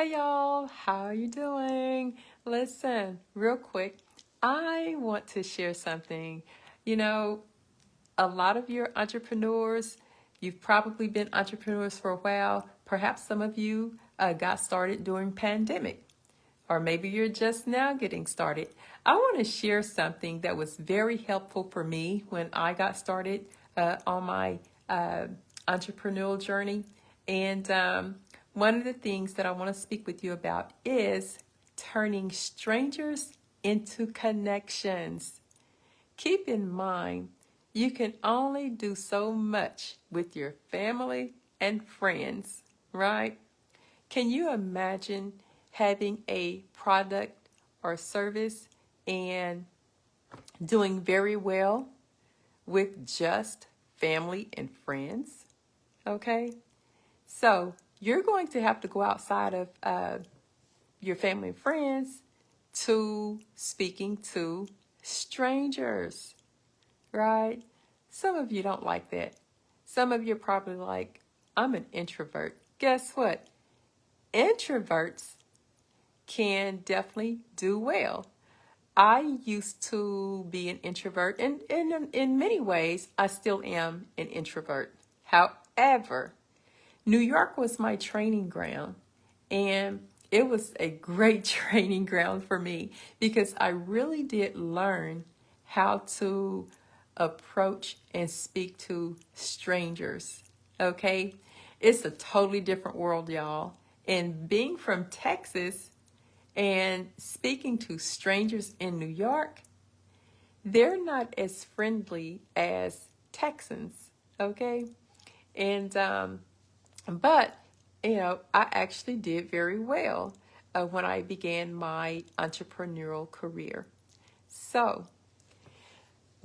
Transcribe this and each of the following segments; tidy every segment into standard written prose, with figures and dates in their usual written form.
Hey y'all, how are you doing? Listen, real quick, I want to share something. You know, a lot of your entrepreneurs, you've probably been entrepreneurs for a while. Perhaps some of you got started during pandemic, or maybe you're just now getting started. I want to share something that was very helpful for me when I got started on my uh, entrepreneurial journey. And one of the things that I want to speak with you about is turning strangers into connections. Keep in mind, you can only do so much with your family and friends, right? Can you imagine having a product or service and doing very well with just family and friends? Okay, so you're going to have to go outside of your family and friends to speaking to strangers, right? Some of you don't like that. Some of you are probably like, I'm an introvert. Guess what? Introverts can definitely do well. I used to be an introvert, and in many ways, I still am an introvert. However, New York was my training ground, and it was a great training ground for me because I really did learn how to approach and speak to strangers. Okay? It's a totally different world, y'all. And being from Texas and speaking to strangers in New York, they're not as friendly as Texans. Okay? And but, I actually did very well when I began my entrepreneurial career. So,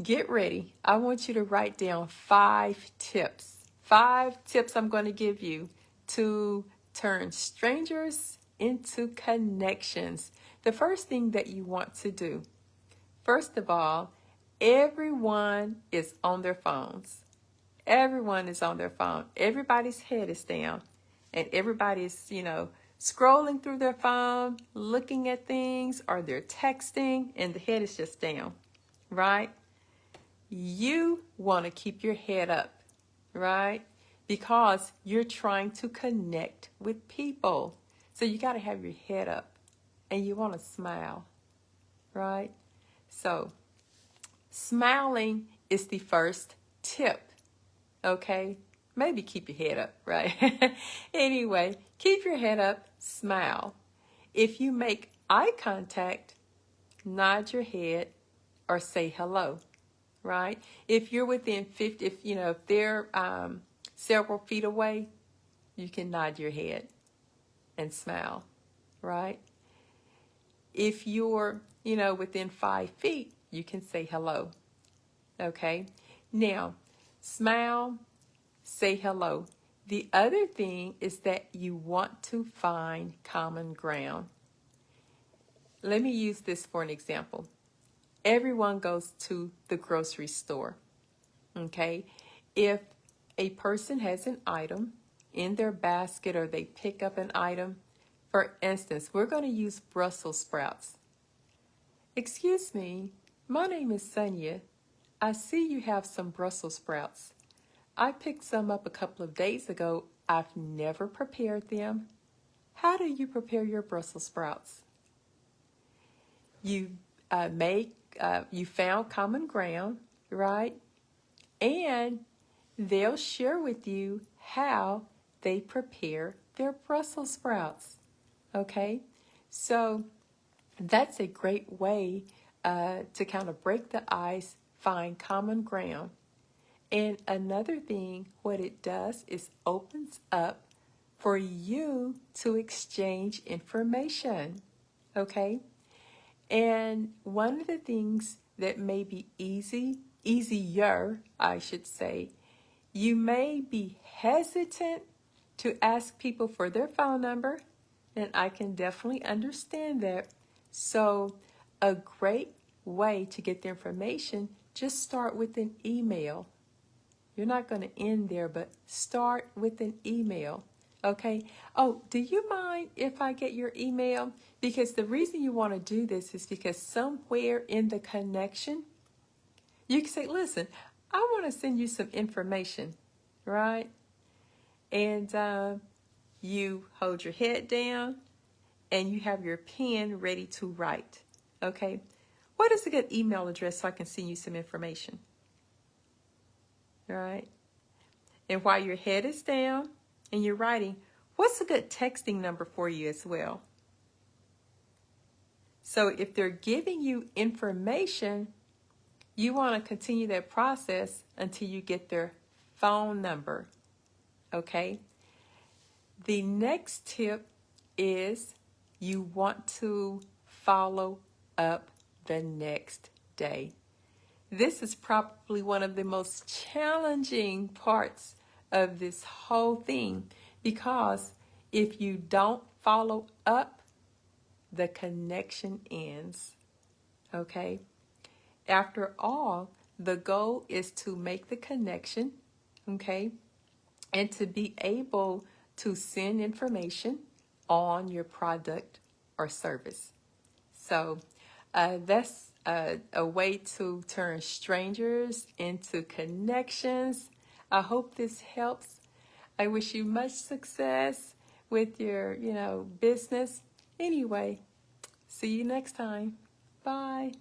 get ready. I want you to write down 5 tips. 5 tips I'm going to give you to turn strangers into connections. The first thing that you want to do, first of all, everyone is on their phones. Everyone is on their phone. Everybody's head is down. And everybody's, scrolling through their phone, looking at things, or they're texting, and the head is just down, right? You want to keep your head up, right? Because you're trying to connect with people. So you got to have your head up and you want to smile, right? So smiling is the first tip. Okay? Maybe keep your head up, right? Anyway, keep your head up, smile. If you make eye contact, nod your head or say hello, right? If you're within 50, if they're several feet away, you can nod your head and smile, right? If you're, within 5 feet, you can say hello, okay? Now, smile, say hello. The other thing is that you want to find common ground. Let me use this for an example. Everyone goes to the grocery store, okay? If a person has an item in their basket or they pick up an item, for instance, we're going to use Brussels sprouts. Excuse me, my name is Sonia. I see you have some Brussels sprouts. I picked some up a couple of days ago. I've never prepared them. How do you prepare your Brussels sprouts? You you found common ground, right? And they'll share with you how they prepare their Brussels sprouts. Okay? So that's a great way to kind of break the ice, find common ground. And another thing, what it does is opens up for you to exchange information. Okay? And one of the things that may be easier, I should say, you may be hesitant to ask people for their phone number, and I can definitely understand that. So, a great way to get the information, just start with an email. You're not going to end there, but start with an email. Okay. Oh, do you mind if I get your email? Because the reason you want to do this is because somewhere in the connection, you can say, listen, I want to send you some information, right? And you hold your head down and you have your pen ready to write. Okay. What is a good email address so I can send you some information? All right. And while your head is down and you're writing, what's a good texting number for you as well? So if they're giving you information, you want to continue that process until you get their phone number. Okay. The next tip is you want to follow up the next day. This is probably one of the most challenging parts of this whole thing because if you don't follow up, the connection ends. Okay? After all, the goal is to make the connection, okay? And to be able to send information on your product or service. So that's a way to turn strangers into connections. I hope this helps. I wish you much success with your, business. Anyway, see you next time. Bye.